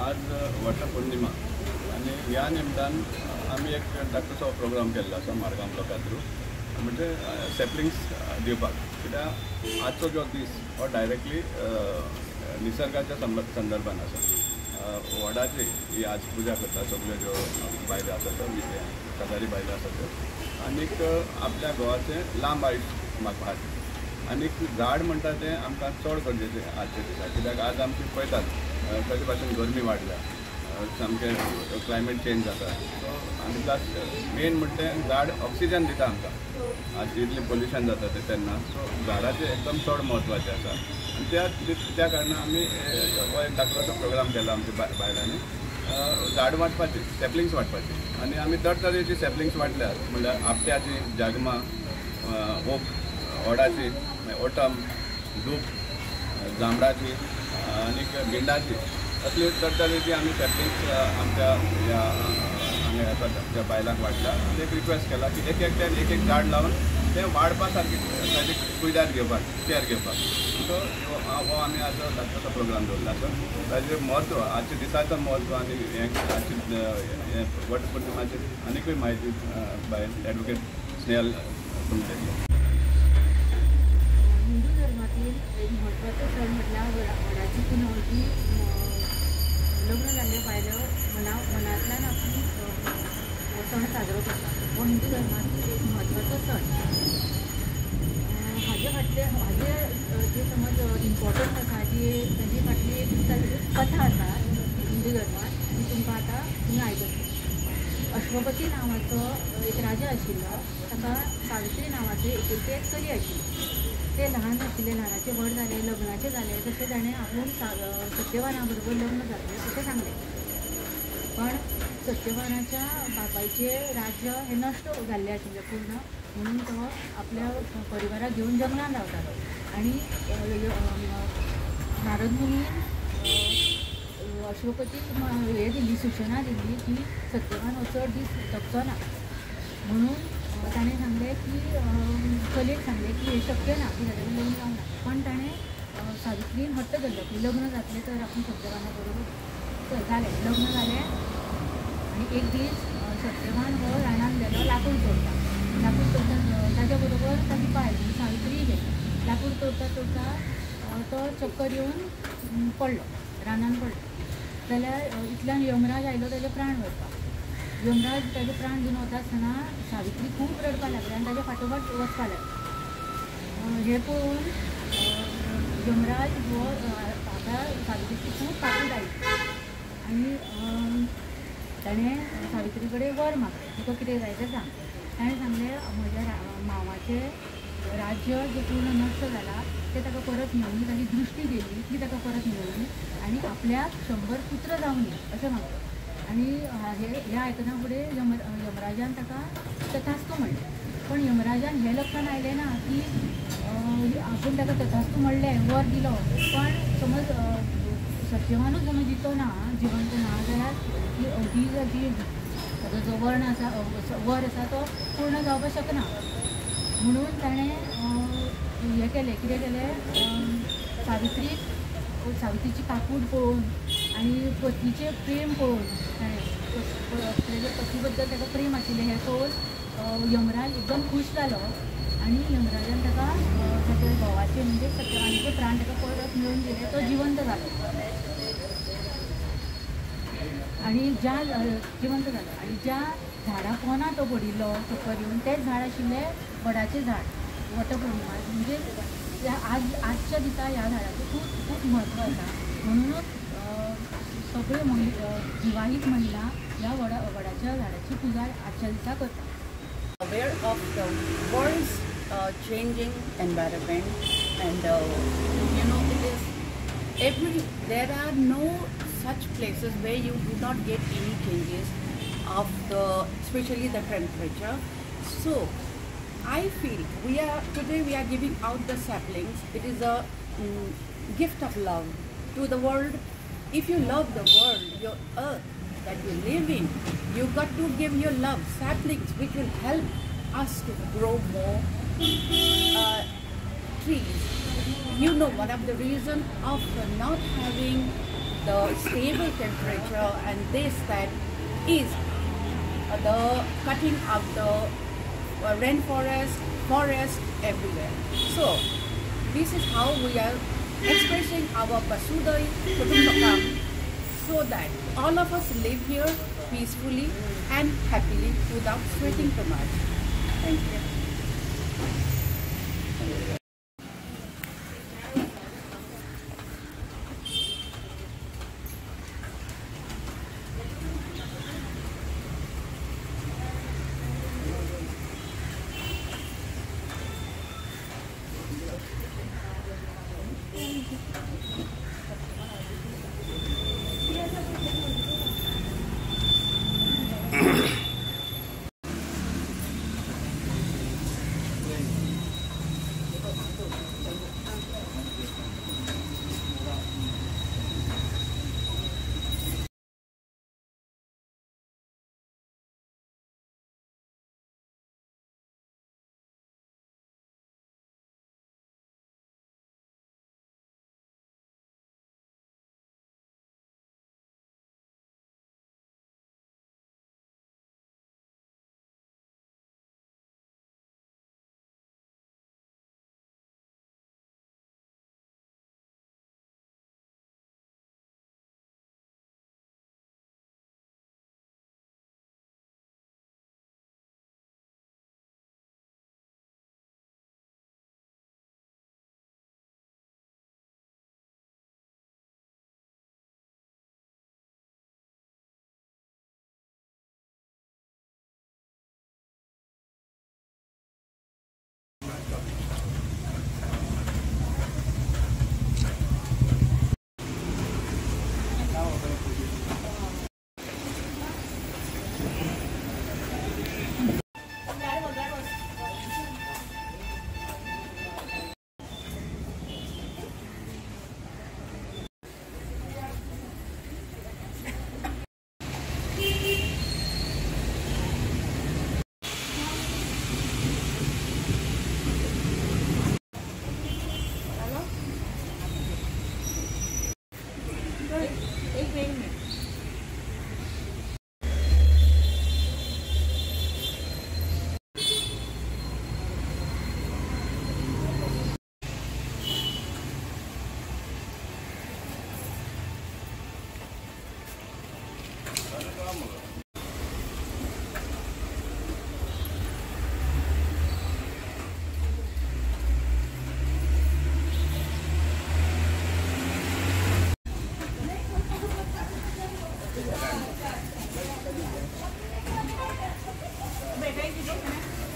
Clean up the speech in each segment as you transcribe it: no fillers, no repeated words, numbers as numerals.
आज वटपौर्णिमा आणि ह्या निमतान आम्ही एक धाकटोसो प्रोग्राम केल्लो आसा मारगांव ब्लॉका थ्रू म्हणजे सॅपलिंग्स दिवपाक कित्याक आजचो जो दीस हो डायरेक्टली निसर्गाच्या संदर्भान आसा। वडाची ही आज पुजा करता सगळ्यो ज्यो बायलो आसा त्यो शेजारी बायलो आसा त्यो आनीक आपल्या गोवाचें लांब आयुश्य मागपाक आनीक झाड म्हणटा तें आमकां चड गरजेचें आजच्या दिसा कित्याक आज आमची पळयतात कशे भाशेन गरमी वाडल्या सामकें क्लायमेट चेंज जाता सो आनी प्लस मेन म्हणटा तें झाड ऑक्सिजन दिता आमकां आज इतलें पोल्युशन जाता तें तेन्ना सो झाडाचें एकदम चड म्हत्वाचें आसा आनी त्या कारणान आमी हो एक धाकटोसो प्रोग्राम केला आमच्या बायलांनी झाड वाटपाची सॅपलिंग्स वाटपाची आनी आमी दर तरेची सॅपलिंग्स वाटल्यात म्हणल्यार आपट्याची जागमा ओक वडाची ओटम दूब जांबळाची आनीक गिंडाची असली तर तरेची आमी सॅपलिंग्स आमच्या ह्या हांगा येता त्या बायलांक वाटल्या आनी एक रिक्वेस्ट केला की एक एकट्यान एक एक झाड लावन तें वाडपा सारकी ताची कुयदाद घेवपाक केअर घेवपाक सो हो आमी आज धाकटोसो प्रोग्राम दवरला आसा ताजें म्हत्व आजच्या दिसाचो म्हत्व आनी हें आजची वटपौर्णिमाची आनीकूय म्हायती बायल एडवोकेट स्नेहल तुमचे हिंदू धर्मातील एक महत्त्वाचा सण म्हटल्यार वडाची पुनवती लग्न जाल्ले बायलो मनांतल्यान आपली सण साजरो करतात हो हिंदू धर्मातील एक महत्त्वाचो सण हाजे जे समज इम्पॉर्टंट आसा ताजी फाटली एक कथा आसा हिंदू धर्मात ती तुमकां आतां तुमी आयकतली। अश्वपती नांवाचो एक राजा आशिल्लो ताका सावित्री नांवाचो एकुलती एक चली आशिल्ली ते ल्हान आशिल्ले ल्हानाचे व्हड जाले लग्नाचे जाले तशें ताणें आपूण सत्यवाना बरोबर लग्न जातलें अशें सांगलें पण सत्यवानाच्या बापायचें राज्य हें नश्ट जाल्लें आशिल्लें पूर्ण म्हणून तो आपल्या परिवाराक घेवन जंगलान रावतालो आनी नारद मुनीन अश्वपतीक हें दिल्ली सुचना दिल्ली की सत्यवान हो चड दीस जगचो ना म्हणून ताणें सांगलें की चलयेक सांगलें की हें शक्य ना की ताजें लग्न जावना पण ताणें सावित्रीन हट्ट धरलो की लग्न जातलें तर आपूण सत्यवाना बरोबर जालें लग्न जालें आनी एक दीस सत्यवान हो रानान गेलो लाकूड तोडटा ताज्या बरोबर ताची बायल सावित्री गेली लाकूड तोडटा तो चक्कर येवन पडलो रानान पडलो जाल्यार इतल्यान यमराज आयलो ताजे प्राण व्हरपाक यमराज ताजे प्राण घेवन वता आसतना सावित्री खूब रडपाक लागली आनी ताज्या फाटोफाट वचपाक लागली हें पळोवन यमराज हो आतां सावित्रीची खूब काकूट आयली आनी ताणें सावित्री कडेन वर मागलें तुका कितें जाय तें सांग ताणें सांगलें म्हज्या मांवाचें राज्य जें पूर्ण नश्ट जालां तें ताका परत मेळूनी ताची दृश्टी गेली ती ताका परत मेळूनी आनी आपल्याक 100 पुत्र जावं दी अशें मागलें आनी हें आयकना फुडें यमराजान ताका तथास्तू म्हणलें पण यमराजान हें लक्षान आयलें ना की आपूण ताका तथास्तू म्हणलें वर दिलो पण समज सत्यवानूच समज दितो ना जिवंत ना जाल्यार ती अर्दी जी ताजो जो वर्ण आसा वर आसा तो पूर्ण जावपाक शकना म्हणून ताणें हें केलें कितें केलें सावित्रीची काकूट पळोवन आनी पत्नीचें प्रेम पळोवन ताणें पत्नी बद्दल ताका प्रेम आशिल्लें हें पळोवन यमराज एकदम खूश जालो आनी यमराजान ताका ताच्या घोवाचे म्हणजे सत्यवानाचे प्राण ताका परत मेळून दिले तो जिवंत जालो आनी ज्या जिवंत जालो आनी ज्या झाडा पोंदा तो पडिल्लो चक्कर येवन तेंच झाड आशिल्लें वडाचें झाड वटपौर्णिमा म्हणजे आजच्या दिसा ह्या झाडाचें खूब खूब म्हत्व आसा म्हणूनच सगळ्यो विवाहीत महिला ह्या वडाच्या झाडाची पुजा आजच्या दिसा करतात। Aware of the world's changing environment and it is there are no such places where you do not get any changes of especially the temperature. So I feel today we are giving out the saplings. It is a gift of love to the world. If you love the world, your earth that you live in, you got to give your love saplings which will help us to grow more trees. You know, one of the reasons of not having the stable temperature, and this that is the cutting of the rainforest, forest everywhere. So this is how we are expressing our Vasudhaiva Kutumbakam, so that all of us live here peacefully and happily without sweating too much. Thank you.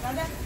Dadah.